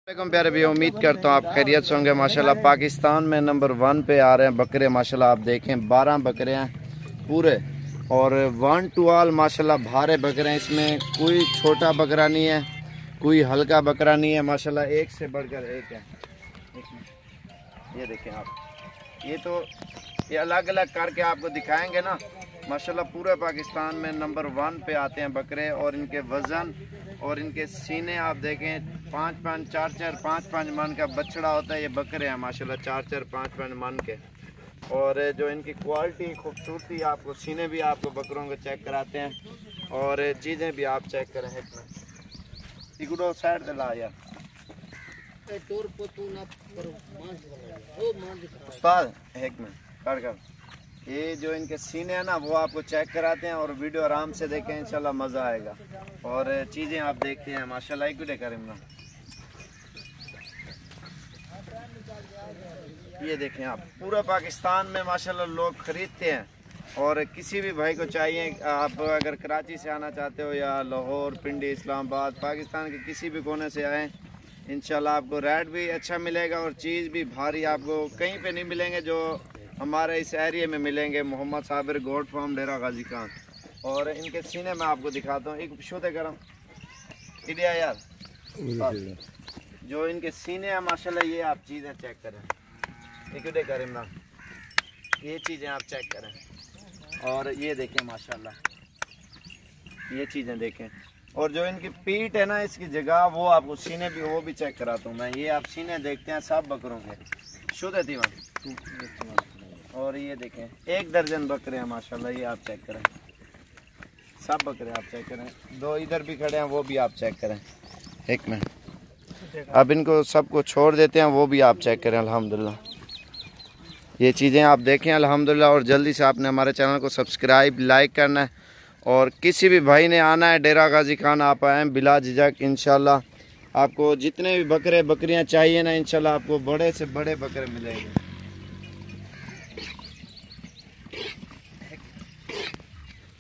वालेकुम प्यारे भी, उम्मीद करता हूँ आप खैरियत से होंगे। माशाल्लाह पाकिस्तान में नंबर 1 पे आ रहे हैं बकरे। माशाल्लाह आप देखें 12 बकरे हैं पूरे और 1 to all माशाल्लाह भारे बकरे हैं। इसमें कोई छोटा बकरा नहीं है, कोई हल्का बकरा नहीं है। माशाल्लाह एक से बढ़कर एक है। ये देखें आप, ये अलग अलग करके आपको दिखाएंगे ना। माशाल्लाह पूरे पाकिस्तान में नंबर 1 पे आते हैं बकरे और इनके वज़न और इनके सीने आप देखें 5-5, 4-4, 5-5 मन का बछड़ा होता है। ये बकरे हैं माशाल्लाह 4-4, 5-5 मन के। और जो इनकी क्वालिटी खूबसूरती, आपको सीने भी आपको बकरों के चेक कराते हैं और चीज़ें भी आप चेक करें। इकड़ो साइड से ला यार उस्ताद, एक मिनट कर ये जो इनके सीने हैं ना वो आपको चेक कराते हैं और वीडियो आराम से देखें, इंशाल्लाह मज़ा आएगा। और चीज़ें आप देखते हैं माशाल्लाह। एक वीडियो करें ना, ये देखें आप, पूरा पाकिस्तान में माशाल्लाह लोग ख़रीदते हैं। और किसी भी भाई को चाहिए, आप अगर कराची से आना चाहते हो या लाहौर, पिंडी, इस्लामाबाद, पाकिस्तान के किसी भी कोने से आएँ, इंशाल्लाह आपको रेट भी अच्छा मिलेगा और चीज़ भी भारी आपको कहीं पे नहीं मिलेंगे जो हमारे इस एरिया में मिलेंगे। मोहम्मद साबिर गोट फार्म, डेरा गाजी खान। और इनके सीने में आपको दिखाता हूँ, एक शोते करम इंडिया यार। जो इनके सीने हैं माशाल्लाह, ये आप चीज़ें चेक करें, एक वीडियो करें ना, ये चीज़ें आप चेक करें। और ये देखें माशाल्लाह, ये चीज़ें देखें। और जो इनकी पीठ है ना, इसकी जगह वो आपको सीने भी वो भी चेक कराता हूँ मैं। ये आप सीने देखते हैं सब बकरों के शुद्ध है दीवान। और ये देखें 1 दर्जन बकरे हैं माशाल्लाह, ये आप चेक करें, सब बकरे आप चेक करें। 2 इधर भी खड़े हैं, वो भी आप चेक करें। एक मिनट, अब इनको सबको छोड़ देते हैं, वो भी आप चेक करें। अल्हम्दुलिल्लाह ये चीज़ें आप देखें अल्हम्दुलिल्लाह। और जल्दी से आपने हमारे चैनल को सब्सक्राइब, लाइक करना है। और किसी भी भाई ने आना है डेरा गाजी खान, आप आएँ बिला झिझक। इंशाल्लाह आपको जितने भी बकरे बकरियां चाहिए ना, इंशाल्लाह आपको बड़े से बड़े बकरे मिलेंगे।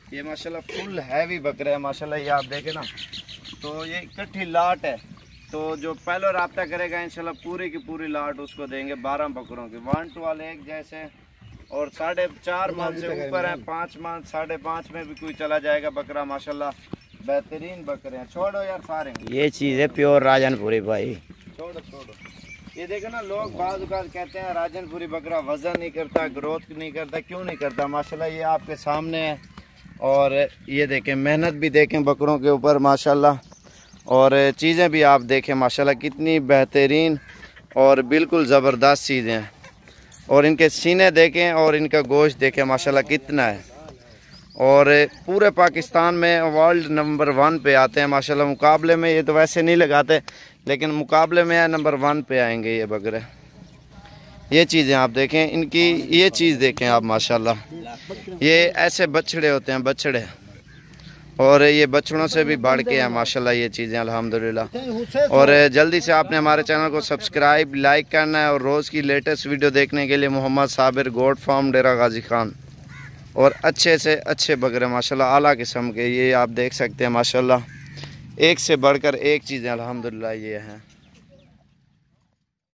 ये माशाल्लाह फुल हैवी बकरे हैं माशाल्लाह, ये आप देखें ना। तो ये इकट्ठी लाट है, तो जो पहले रब्ता करेगा इंशाल्लाह पूरी की पूरी लाट उसको देंगे 12 बकरों की। 1 to all एक जैसे। और 4.5 मन से ऊपर है, 5 मन 5.5 में भी कोई चला जाएगा बकरा। माशाल्लाह बेहतरीन बकरे हैं। छोड़ो यार सारे, ये चीज़ है प्योर राजनपुरी भाई। छोड़ो ये देखो ना, लोग बाज़ औक़ात कहते हैं राजनपुरी बकरा वज़न नहीं करता, ग्रोथ नहीं करता। क्यों नहीं करता? माशाल्लाह ये आपके सामने है। और ये देखें, मेहनत भी देखें बकरों के ऊपर माशाल्लाह। और चीज़ें भी आप देखें माशाल्लाह कितनी बेहतरीन और बिल्कुल ज़बरदस्त चीज़ें हैं। और इनके सीने देखें और इनका गोश्त देखें माशाल्लाह कितना है। और पूरे पाकिस्तान में वर्ल्ड नंबर 1 पे आते हैं माशाल्लाह। मुकाबले में ये तो वैसे नहीं लगाते, लेकिन मुकाबले में नंबर 1 पे आएंगे ये बकरे। ये चीज़ें आप देखें, इनकी ये चीज़ देखें आप माशाल्लाह। ये ऐसे बछड़े होते हैं, बछड़े। और ये बछड़ों से भी बढ़ के हैं माशाल्लाह ये चीज़ें अल्हम्दुलिल्लाह। और जल्दी से आपने हमारे चैनल को सब्सक्राइब, लाइक करना है। और रोज़ की लेटेस्ट वीडियो देखने के लिए मोहम्मद साबिर गोट फार्म, डेरा गाजी खान। और अच्छे से अच्छे बकरे माशाल्लाह, आला किस्म के, ये आप देख सकते हैं माशाल्लाह। एक से बढ़कर एक चीज़ें अल्हम्दुलिल्लाह ये हैं।